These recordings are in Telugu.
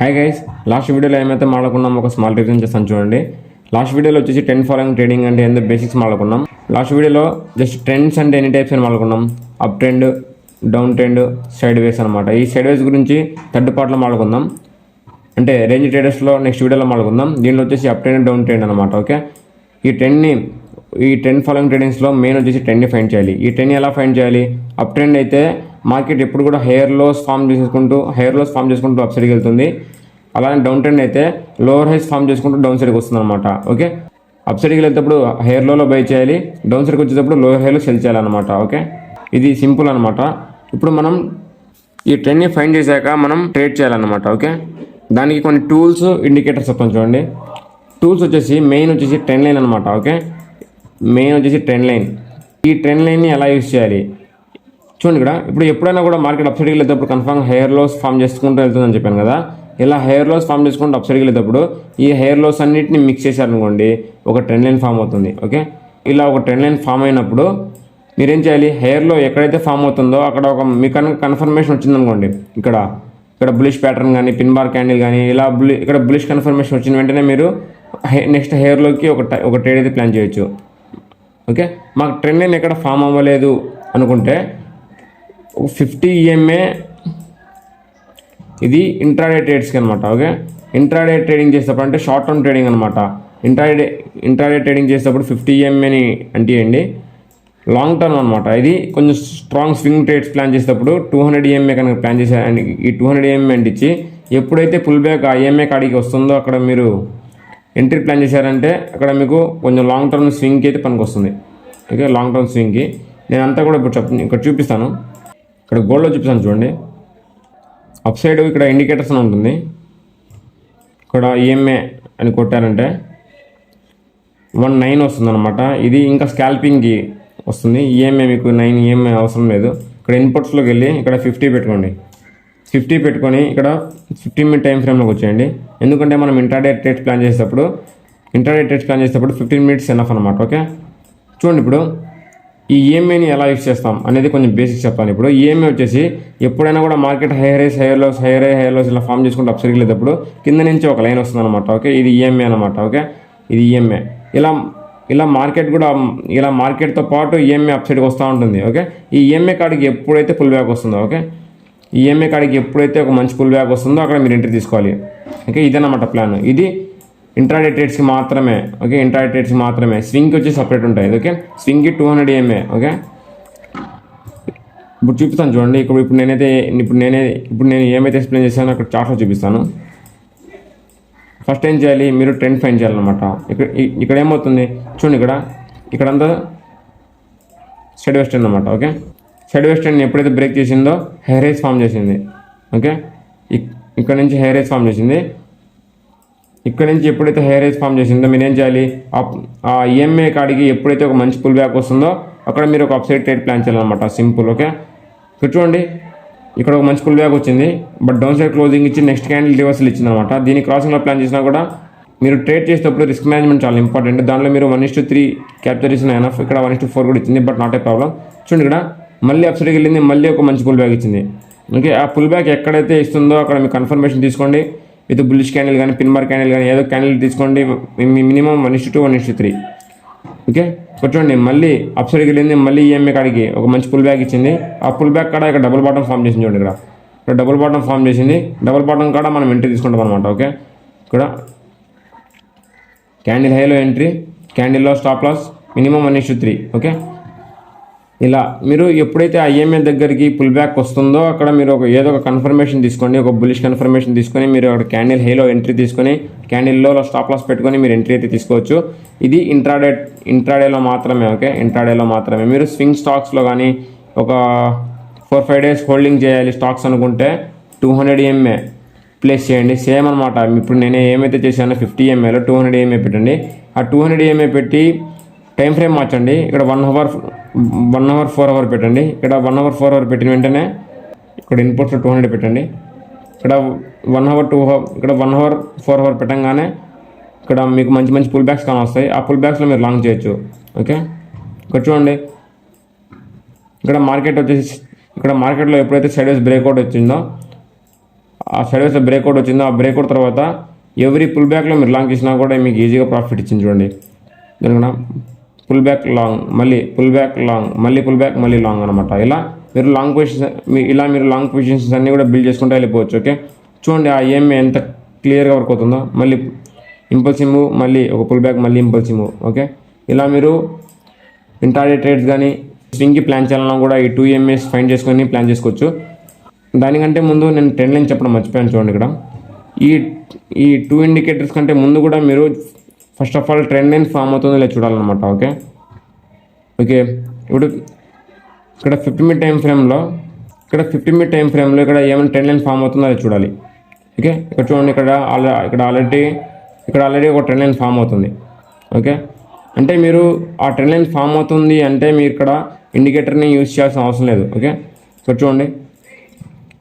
హాయ్ గైస్, లాస్ట్ వీడియోలో ఏమైతే మాట్లాడుకున్నాం ఒక స్మాల్ రివిజన్ చేస్తాను చూడండి. లాస్ట్ వీడియోలో వచ్చేసి ట్రెండ్ ఫాలోయింగ్ ట్రేడింగ్ అంటే ఏందో బేసిక్స్ మాట్లాడుకున్నాం. లాస్ట్ వీడియోలో జస్ట్ ట్రెండ్స్ అంటే ఎన్ని టైప్స్ అని మాట్లాడుకున్నాం. Up trend, down trend, side వేస్ అనమాట. ఈ సైడ్ వేస్ గురించి థర్డ్ పార్ట్లో మాట్లాడుకుందాం. అంటే రేంజ్ ట్రేడర్స్లో నెక్స్ట్ వీడియోలో మాట్లాడుకుందాం. దీనిలో వచ్చేసి అప్ ట్రెండ్, డౌన్ ట్రెండ్ అనమాట. ఓకే, ఈ ట్రెండ్ ఫాలోయింగ్ ట్రేడింగ్స్లో మెయిన్ వచ్చేసి ట్రెండ్ని ఫైండ్ చేయాలి. ఈ ట్రెండ్ ఎలా ఫైండ్ చేయాలి? అప్ ట్రెండ్ అయితే మార్కెట్ ఎప్పుడు కూడా హైయర్ లోస్ ఫామ్ చేసుకుంటూ అప్ సైడ్కి వెళ్తుంది. అలానే డౌన్ ట్రెండ్ అయితే లోవర్ హైస్ ఫామ్ చేసుకుంటూ డౌన్ సైడ్కి వస్తుంది అనమాట. ఓకే, అప్ సైడ్కి వెళ్ళేటప్పుడు హైయర్ లోలో బై చేయాలి, డౌన్ సైడ్కి వచ్చేటప్పుడు లోవర్ హైలో సెల్ చేయాలన్నమాట. ఓకే, ఇది సింపుల్ అనమాట. ఇప్పుడు మనం ఈ ట్రెండ్ని ఫైండ్ చేశాక మనం ట్రేడ్ చేయాలన్నమాట. ఓకే, దానికి కొన్ని టూల్స్, ఇండికేటర్స్ చెప్తాను చూడండి. టూల్స్ వచ్చేసి మెయిన్ వచ్చేసి ట్రెండ్ లైన్ అనమాట. ఓకే, మెయిన్ వచ్చేసి ట్రెండ్ లైన్. ఈ ట్రెండ్ లైన్ని ఎలా యూజ్ చేయాలి చూడండి. ఇక్కడ ఇప్పుడు ఎప్పుడైనా కూడా మార్కెట్ అప్ సైడ్కి వెళ్ళేటప్పుడు కన్ఫర్మ్ హైయర్ లోస్ ఫామ్ చేసుకుంటూ వెళ్తుందని చెప్పాను కదా. ఇలా హెయిర్ లోస్ ఫామ్ చేసుకుంటూ అప్ సైడ్కి వెళ్ళేటప్పుడు ఈ హెయిర్ లోస్ అన్నింటిని మిక్స్ చేశారనుకోండి, ఒక ట్రెండ్ లైన్ ఫామ్ అవుతుంది. ఓకే, ఇలా ఒక ట్రెండ్ లైన్ ఫామ్ అయినప్పుడు మీరేం చేయాలి? హెయిర్లో ఎక్కడైతే ఫామ్ అవుతుందో అక్కడ ఒక మీకు కన్ఫర్మేషన్ వచ్చిందనుకోండి, ఇక్కడ బులిష్ ప్యాటర్న్ కానీ, పిన్ బార్ క్యాండిల్ కానీ, ఇలా ఇక్కడ బులిష్ కన్ఫర్మేషన్ వచ్చిన వెంటనే మీరు నెక్స్ట్ హెయిర్లోకి ఒక ట్రేడ్ అయితే ప్లాన్ చేయొచ్చు. ఓకే, మాకు ట్రెండ్ లైన్ ఎక్కడ ఫామ్ అవ్వలేదు అనుకుంటే 50 EMA ఇది ఇంట్రాడే ట్రేడ్స్కి అనమాట. ఓకే, ఇంట్రాడే ట్రేడింగ్ చేసేటప్పుడు అంటే షార్ట్ టర్మ్ ట్రేడింగ్ అనమాట. ఇంట్రాడే ట్రేడింగ్ చేసేటప్పుడు 50 EMAని అంటియండి. లాంగ్ టర్మ్ అనమాట. ఇది కొంచెం స్ట్రాంగ్ స్వింగ్ ట్రేడ్స్ ప్లాన్ చేసేటప్పుడు 200 EMA కనుక ప్లాన్ చేశారు. ఈ 200 EMA అంటించి ఎప్పుడైతే పుల్ బ్యాక్ ఆ EMA కాడికి వస్తుందో అక్కడ మీరు ఎంట్రీ ప్లాన్ చేశారంటే అక్కడ మీకు కొంచెం లాంగ్ టర్మ్ స్వింగ్కి అయితే పనికి వస్తుంది. ఓకే, లాంగ్ టర్మ్ స్వింగ్కి నేను అంతా కూడా ఇక్కడ చూపిస్తాను. ఇక్కడ గోల్డ్లో చూపిస్తాను చూడండి. అప్ సైడ్ ఇక్కడ ఇండికేటర్స్ అని ఉంటుంది. ఇక్కడ EMA అని కొట్టారంటే 19 వస్తుంది అనమాట. ఇది ఇంకా స్కాల్పింగ్కి వస్తుంది. EMA మీకు 9 EMA అవసరం లేదు. ఇక్కడ ఇన్పుట్స్లోకి వెళ్ళి ఇక్కడ 50 పెట్టుకోండి. 50 పెట్టుకొని ఇక్కడ 15 మినిట్ టైం ఫ్రేమ్లోకి వచ్చేయండి. ఎందుకంటే మనం ఇంట్రాడే ట్రేడ్స్ ప్లాన్ చేసేటప్పుడు 15 మినిట్స్ ఎనఫ్ అనమాట. ఓకే, చూడండి. ఇప్పుడు ఈ EMAని ఎలా యూజ్ చేస్తాం అనేది కొంచెం బేసిక్స్ చెప్తాను. ఇప్పుడు EMA వచ్చేసి ఎప్పుడైనా కూడా మార్కెట్ హైయర్ లోస్ ఇలా ఫామ్ చేసుకుంటూ అప్ సైడ్కి వెళ్ళేటప్పుడు కింద నుంచి ఒక లైన్ వస్తుంది అనమాట. ఓకే, ఇది EMA అనమాట. ఓకే, ఇది EMA. ఇలా మార్కెట్ కూడా ఇలా మార్కెట్తో పాటు EMA అప్ సైడ్కి వస్తూ ఉంటుంది. ఓకే, ఈ EMA కాడికి ఎప్పుడైతే పుల్ బ్యాక్ వస్తుందో, ఓకే, ఈ EMA కాడికి ఎప్పుడైతే ఒక మంచి పుల్ బ్యాక్ వస్తుందో అక్కడ మీరు ఎంట్రీ తీసుకోవాలి. ఓకే, ఇదన్నమాట ప్లాన్. ఇది ఇంట్రాడే ట్రేడ్స్కి మాత్రమే. ఓకే, ఇంట్రాడే ట్రేడ్స్కి మాత్రమే. స్వింగ్కి వచ్చి సపరేట్ ఉంటాయి. Okay, స్వింగ్కి 200 EMA. ఓకే, ఇప్పుడు చూపిస్తాను చూడండి. ఇప్పుడు నేను ఏమైతే ఎక్స్ప్లెయిన్ చేశానో అక్కడ చార్ట్లో చూపిస్తాను. ఫస్ట్ ఏం చేయాలి? మీరు ట్రెండ్ ఫైండ్ చేయాలన్నమాట. ఇక్కడ ఏమవుతుంది చూడండి. ఇక్కడంతా సైడ్ వెస్ట్ అనమాట. ఓకే, సైడ్ వెస్ట్ ఎప్పుడైతే బ్రేక్ చేసిందో హెయిర్ రైజ్ ఫామ్ చేసింది. ఓకే, ఇక్కడ నుంచి హెయిర్ రైజ్ ఫామ్ చేసింది. ఇక్కడ నుంచి ఎప్పుడైతే హెయిర్ రైజ్ ఫామ్ చేసిందో మీరు ఏం చేయాలి? ఆ EMA కాడికి ఎప్పుడైతే ఒక మంచి పుల్ బ్యాక్ వస్తుందో అక్కడ మీరు ఒక అప్ సైడ్ ట్రేడ్ ప్లాన్ చేయాలన్నమాట. సింపుల్. ఓకే, ఇక్కడ చూడండి. ఇక్కడ ఒక మంచి పుల్ బ్యాక్ వచ్చింది, బట్ డౌన్ సైడ్ క్లోజింగ్ ఇచ్చి నెక్స్ట్ క్యాండిల్ రివర్సల్ ఇచ్చింది అనమాట. దీన్ని క్రాసింగ్లో ప్లాన్ చేసినా కూడా మీరు ట్రేడ్ చేసేటప్పుడు రిస్క్ మేనేజ్మెంట్ చాలా ఇంపార్టెంట్. దానిలో మీరు 1:3 క్యాప్చర్ చేసిన ఎనఫ్. ఇక్కడ 1:4 కూడా ఇచ్చింది, బట్ నాట్ ఏ ప్రాబ్లం. చూడండి, ఇక్కడ మళ్ళీ అప్ సైడ్కి వెళ్ళింది, మళ్ళీ ఒక మంచి పుల్ బ్యాక్ ఇచ్చింది. ఓకే, ఆ పుల్ బ్యాక్ ఎక్కడైతే ఇస్తుందో అక్కడ మీకు కన్ఫర్మేషన్ తీసుకోండి. విత్ బులిష్ క్యాండిల్ కానీ, పిన్ బార్ క్యాండిల్ కానీ, ఏదో క్యాండిల్ తీసుకోండి. మినిమం 1:2, 1:3. ఓకే, చూడండి. మళ్ళీ అప్ సైడ్కి వెళ్ళింది, మళ్ళీ EMA కాడికి ఒక మంచి పుల్ బ్యాక్ ఇచ్చింది. ఆ పుల్ బ్యాక్ కాడ ఇక్కడ డబుల్ బాటమ్ ఫామ్ చేసింది చూడండి. ఇక్కడ డబుల్ బాటమ్ ఫామ్ చేసింది. డబుల్ బాటమ్ కాడ మనం ఎంట్రీ తీసుకుంటాం అనమాట. ఓకే, ఇక్కడ క్యాండిల్ హైలో ఎంట్రీ, క్యాండిల్లో స్టాప్ లాస్, మినిమం 1:3. ఓకే, ఇలా మీరు ఎప్పుడైతే ఆ EMA దగ్గరికి పుల్ బ్యాక్ వస్తుందో అక్కడ మీరు ఏదో ఒక కన్ఫర్మేషన్ తీసుకోండి. ఒక బులిష్ కన్ఫర్మేషన్ తీసుకొని మీరు అక్కడ క్యాండిల్ హైలో ఎంట్రీ తీసుకొని క్యాండిల్లో స్టాప్ లాస్ పెట్టుకొని మీరు ఎంట్రీ అయితే తీసుకోవచ్చు. ఇది ఇంట్రాడేలో మాత్రమే. ఓకే, ఇంట్రాడేలో మాత్రమే. మీరు స్వింగ్ స్టాక్స్లో కానీ ఒక 4-5 డేస్ హోల్డింగ్ చేయాలి స్టాక్స్ అనుకుంటే 200 EMA ప్లేస్ చేయండి. సేమ్ అనమాట. ఇప్పుడు నేను ఏమైతే చేశానో 50 EMAలో 200 EMA పెట్టండి. ఆ 200 EMA పెట్టి టైం ఫ్రేమ్ మార్చండి. ఇక్కడ 1 అవర్ 4 అవర్ పెట్టండి. ఇక్కడ 1 అవర్ 4 అవర్ పెట్టిన వెంటనే ఇక్కడ ఇన్పుట్స్లో 200 పెట్టండి. ఇక్కడ 1 అవర్ 2 అవర్, ఇక్కడ 1 అవర్ 4 అవర్ పెట్టంగానే ఇక్కడ మీకు మంచి పుల్ బ్యాక్స్ కానీ వస్తాయి. ఆ పుల్ బ్యాక్స్లో మీరు లాంగ్ చేయొచ్చు. ఓకే, ఇక్కడ చూడండి. ఇక్కడ మార్కెట్లో ఎప్పుడైతే సైడ్ వేస్ బ్రేక్అవుట్ వచ్చిందో ఆ సైడ్ వేస్ బ్రేక్అవుట్ వచ్చిందో ఆ బ్రేక్అవుట్ తర్వాత ఎవ్రీ పుల్ బ్యాక్లో మీరు లాంగ్ చేసినా కూడా మీకు ఈజీగా ప్రాఫిట్ ఇచ్చింది చూడండి. ఎందుకంటే పుల్ బ్యాక్ లాంగ్, మళ్ళీ పుల్ బ్యాక్ లాంగ్, మళ్ళీ పుల్ బ్యాక్, మళ్ళీ లాంగ్ అనమాట. ఇలా మీరు లాంగ్ పొజిషన్స్ అన్నీ కూడా బిల్డ్ చేసుకుంటే వెళ్ళిపోవచ్చు. ఓకే, చూడండి ఆ ఈఎంఏ ఎంత క్లియర్గా వర్క్ అవుతుందో. మళ్ళీ ఇంపల్సివ్ మూవ్, మళ్ళీ ఒక పుల్ బ్యాక్, మళ్ళీ ఇంపల్సివ్ మూవ్. ఓకే, ఇలా మీరు ఇంట్రాడే ట్రేడ్స్ కానీ స్వింగ్కి ప్లాన్ చేయాలన్నా కూడా ఈ 2 EMAs ఫైండ్ చేసుకొని ప్లాన్ చేసుకోవచ్చు. దానికంటే ముందు నేను ట్రెండ్ లైన్ చెప్పడం మర్చిపోయాను. చూడండి ఇక్కడ ఈ 2 ఇండికేటర్స్ కంటే ముందు కూడా మీరు first of all trend line form అవుతుందో లేదా చూడాలన్నమాట. ఓకే, ఇప్పుడు ఇక్కడ 50 మినిట్ టైం ఫ్రేమ్లో ఇక్కడ ఏమైనా ట్రెండ్ లైన్ ఫామ్ అవుతుందో అది చూడాలి. ఓకే, ఇక్కడ చూడండి, ఇక్కడ ఆల్రెడీ ఒక ట్రెండ్ లైన్ ఫామ్ అవుతుంది. ఓకే, అంటే మీరు ఆ ట్రెండ్ లైన్ ఫామ్ అవుతుంది అంటే మీరు ఇక్కడ ఇండికేటర్ని యూజ్ చేయాల్సిన అవసరం లేదు. ఓకే, ఇక్కడ చూడండి,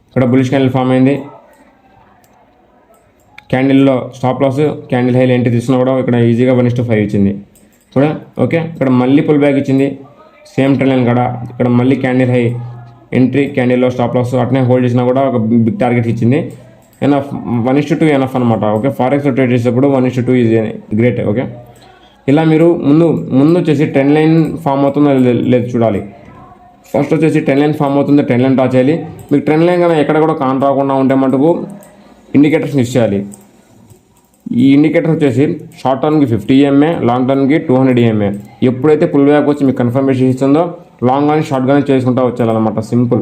ఇక్కడ బులిష్ క్యాండిల్ ఫామ్ అయింది. క్యాండిల్లో స్టాప్ లాస్, క్యాండిల్ హైలో ఎంట్రీ తీసుకున్నా కూడా ఇక్కడ ఈజీగా 1:5 ఇచ్చింది కూడా. ఓకే, ఇక్కడ మళ్ళీ పుల్ బ్యాక్ ఇచ్చింది సేమ్ ట్రెండ్ లైన్ కాడ. ఇక్కడ మళ్ళీ క్యాండిల్ హై ఎంట్రీ, క్యాండిల్లో స్టాప్ లాస్ అట్నే హోల్డ్ చేసినా కూడా ఒక బిగ్ టార్గెట్ ఇచ్చింది. ఎనఫ్ 1:2 ఎనఫ్ అనమాట. ఓకే, ఫారెక్స్ ట్రేడ్ చేసేటప్పుడు 1:2 ఈజ్ గ్రేట్. ఓకే, ఇలా మీరు ముందు వచ్చేసి ట్రెండ్ లైన్ ఫామ్ అవుతుందో లేదు చూడాలి. ఫస్ట్ వచ్చేసి ట్రెండ్ లైన్ ఫామ్ అవుతుందో ట్రెండ్ లైన్ డ్రా చేయాలి. మీకు ట్రెండ్ లైన్ కానీ ఎక్కడ కూడా కాన్ రాకుండా ఉంటే మటుకు ఇండికేటర్స్ యూస్ చేయాలి. ఈ ఇండికేటర్ వచ్చేసి షార్ట్ టర్మ్కి 50 EMA, లాంగ్ టర్మ్కి 200 EMA. ఎప్పుడైతే పుల్ బ్యాక్ వచ్చి మీకు కన్ఫర్మేషన్ ఇస్తుందో లాంగ్ కానీ షార్ట్ కానీ చేసుకుంటూ వచ్చేయాలన్నమాట. సింపుల్,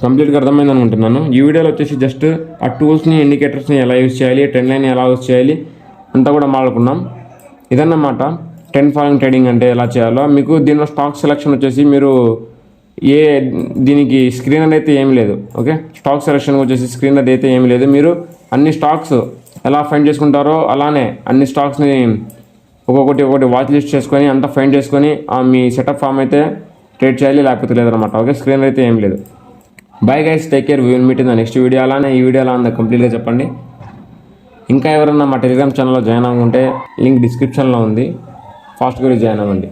కంప్లీట్గా అర్థమైంది అనుకుంటున్నాను. ఈ వీడియోలో వచ్చేసి జస్ట్ ఆ టూల్స్ని, ఇండికేటర్స్ని ఎలా యూస్ చేయాలి, ట్రెండ్ లైన్ ఎలా యూస్ చేయాలి అంతా కూడా మాట్లాడుకున్నాం. ఇదన్నమాట ట్రెండ్ ఫాలోయింగ్ ట్రేడింగ్ అంటే ఎలా చేయాలో. మీకు దీనిలో స్టాక్ సెలెక్షన్ వచ్చేసి మీరు దీనికి స్క్రీనర్ అయితే ఏం లేదు. ఓకే, స్టాక్ సెలెక్షన్ వచ్చేసి స్క్రీనర్ అయితే ఏం లేదు. మీరు అన్ని స్టాక్స్ ఎలా ఫైండ్ చేసుకుంటారో అలానే అన్ని స్టాక్స్ని ఒక్కొక్కటి వాచ్ లిస్ట్ చేసుకొని అంతా ఫైండ్ చేసుకొని మీ సెటప్ ఫామ్ అయితే ట్రేడ్ చేయాలి, లేకపోతే లేదనమాట. ఓకే, స్క్రీనర్ అయితే ఏం లేదు. Bye guys, take care, we will meet in the next video. అలానే ఈ వీడియో ఎలా ఉందో కంప్లీట్గా చెప్పండి. ఇంకా ఎవరన్నా మా టెలిగ్రామ్ ఛానల్లో జాయిన్ అవ్వకుంటే లింక్ డిస్క్రిప్షన్లో ఉంది, ఫాస్ట్గా జాయిన్ అవ్వండి.